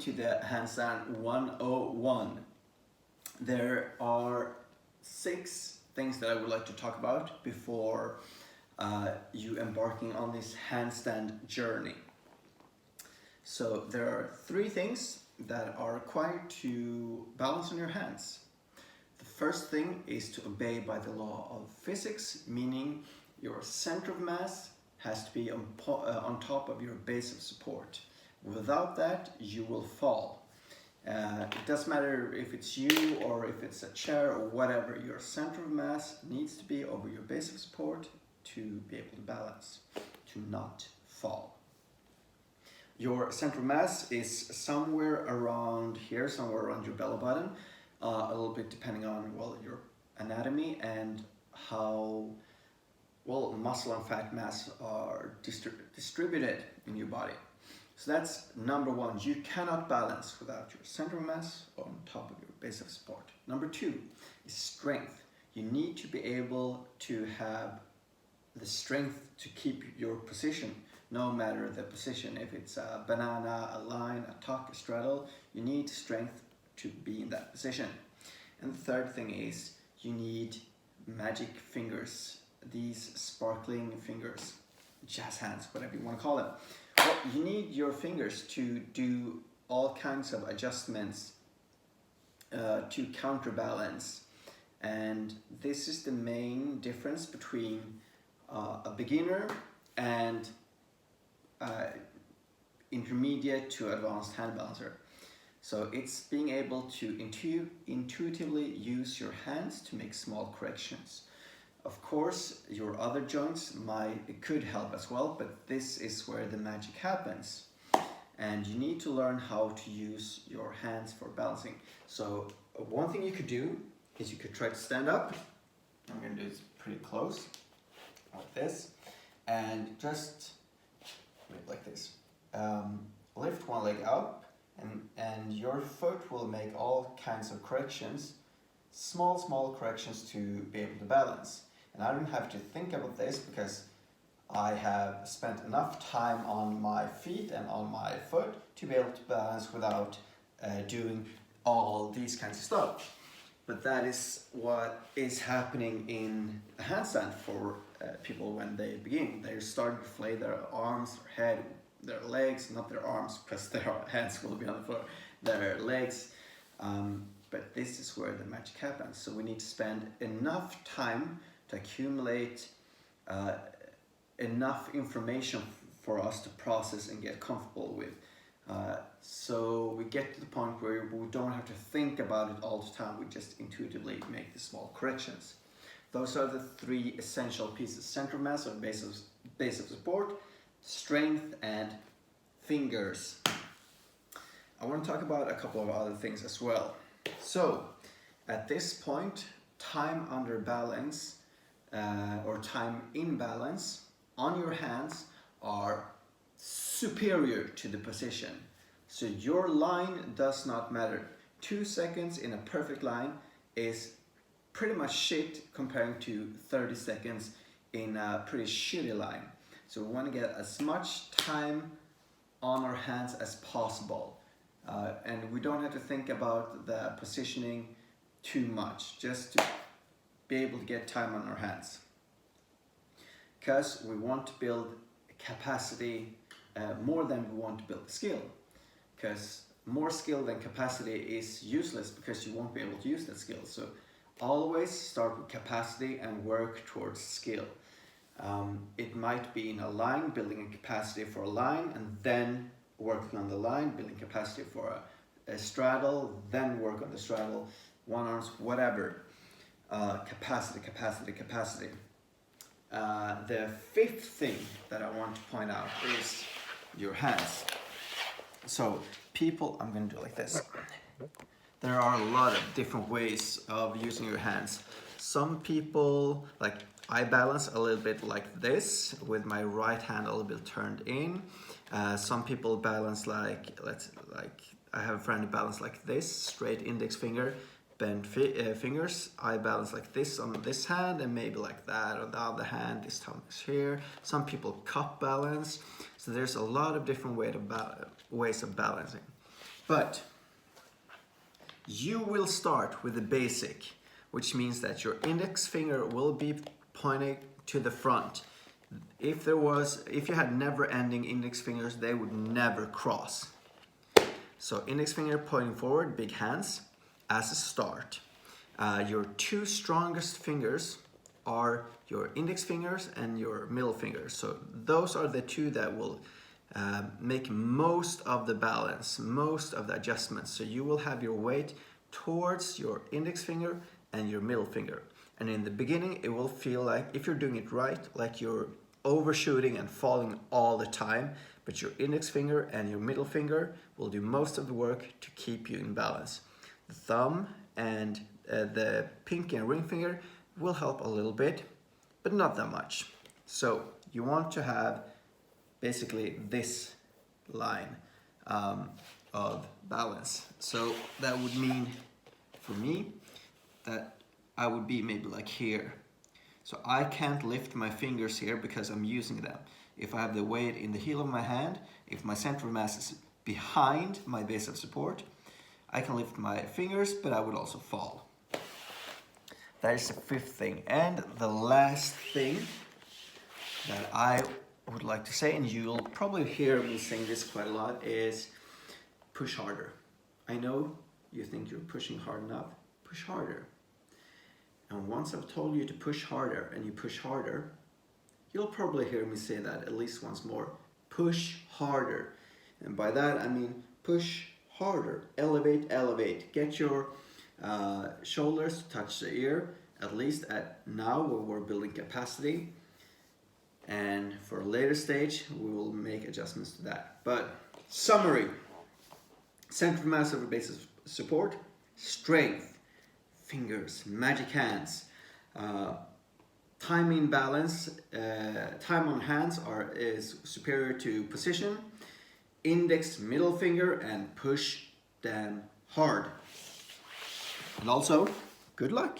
to the handstand 101. There are 6 things that I would like to talk about before you embarking on this handstand journey. So there are 3 things that are required to balance on your hands. The first thing is to obey by the law of physics, meaning your center of mass has to be on top of your base of support. Without that, you will fall. It doesn't matter if it's you or if it's a chair or whatever, your center of mass needs to be over your base of support to be able to balance, to not fall. Your center of mass is somewhere around here, somewhere around your belly button, a little bit depending on, well, your anatomy and how well muscle and fat mass are distributed in your body. So that's number 1. You cannot balance without your center of mass on top of your base of support. Number 2 is strength. You need to be able to have the strength to keep your position, no matter the position. If it's a banana, a line, a tuck, a straddle, you need strength to be in that position. And the third thing is you need magic fingers, these sparkling fingers, jazz hands, whatever you want to call them. Well, you need your fingers to do all kinds of adjustments to counterbalance, and this is the main difference between a beginner and intermediate to advanced hand balancer. So it's being able to intuitively use your hands to make small corrections. Of course, your other joints could help as well, but this is where the magic happens. And you need to learn how to use your hands for balancing. So one thing you could do is you could try to stand up. I'm going to do this pretty close, like this, and just like this. Lift one leg up, and your foot will make all kinds of corrections, small corrections to be able to balance. And I don't have to think about this because I have spent enough time on my feet and on my foot to be able to balance without doing all these kinds of stuff. But that is what is happening in a handstand for people when they begin. They're starting to flay their arms, their head, their legs, not their arms because their hands will be on the floor, their legs. But this is where the magic happens. So we need to spend enough time to accumulate enough information for us to process and get comfortable with. So we get to the point where we don't have to think about it all the time, we just intuitively make the small corrections. Those are the 3 essential pieces: center of mass or base of support, strength, and fingers. I want to talk about a couple of other things as well. So at this point, time under balance or time in balance on your hands are superior to the position. So your line does not matter. 2 seconds in a perfect line is pretty much shit comparing to 30 seconds in a pretty shitty line. So we want to get as much time on our hands as possible. And we don't have to think about the positioning too much, just to be able to get time on our hands. Because we want to build capacity more than we want to build skill. Because more skill than capacity is useless because you won't be able to use that skill. So always start with capacity and work towards skill. It might be in a line, building a capacity for a line, and then working on the line, building capacity for a straddle, then work on the straddle, one arms, whatever. Capacity. The 5th thing that I want to point out is your hands. So people, I'm going to do like this. There are a lot of different ways of using your hands. Some people, like I balance a little bit like this with my right hand a little bit turned in. Some people balance like I have a friend who balances like this, straight index finger, bent fingers. I balance like this on this hand and maybe like that on the other hand. This thumb is here. Some people cup balance. So there's a lot of different ways of balancing. But you will start with the basic, which means that your index finger will be pointing to the front. If you had never-ending index fingers, they would never cross. So index finger pointing forward, big hands as a start. Your two strongest fingers are your index fingers and your middle fingers. So those are the two that will make most of the balance, most of the adjustments. So you will have your weight towards your index finger and your middle finger. And in the beginning, it will feel like, if you're doing it right, like you're overshooting and falling all the time, but your index finger and your middle finger will do most of the work to keep you in balance. The thumb and the pinky and ring finger will help a little bit, but not that much. So you want to have basically this line of balance. So that would mean, for me, that I would be maybe like here. So I can't lift my fingers here because I'm using them. If I have the weight in the heel of my hand, if my center of mass is behind my base of support, I can lift my fingers, but I would also fall. That is the fifth thing. And the last thing that I would like to say, and you'll probably hear me saying this quite a lot, is push harder. I know you think you're pushing hard enough. Push harder. And once I've told you to push harder and you push harder, you'll probably hear me say that at least once more. Push harder. And by that I mean push harder. Elevate, elevate. Get your shoulders to touch the ear, at least at now where we're building capacity. And for a later stage, we will make adjustments to that. But summary: center of mass over base of support, strength, fingers, magic hands, time in balance, time on hands is superior to position, index, middle finger, and push them hard. And also, good luck.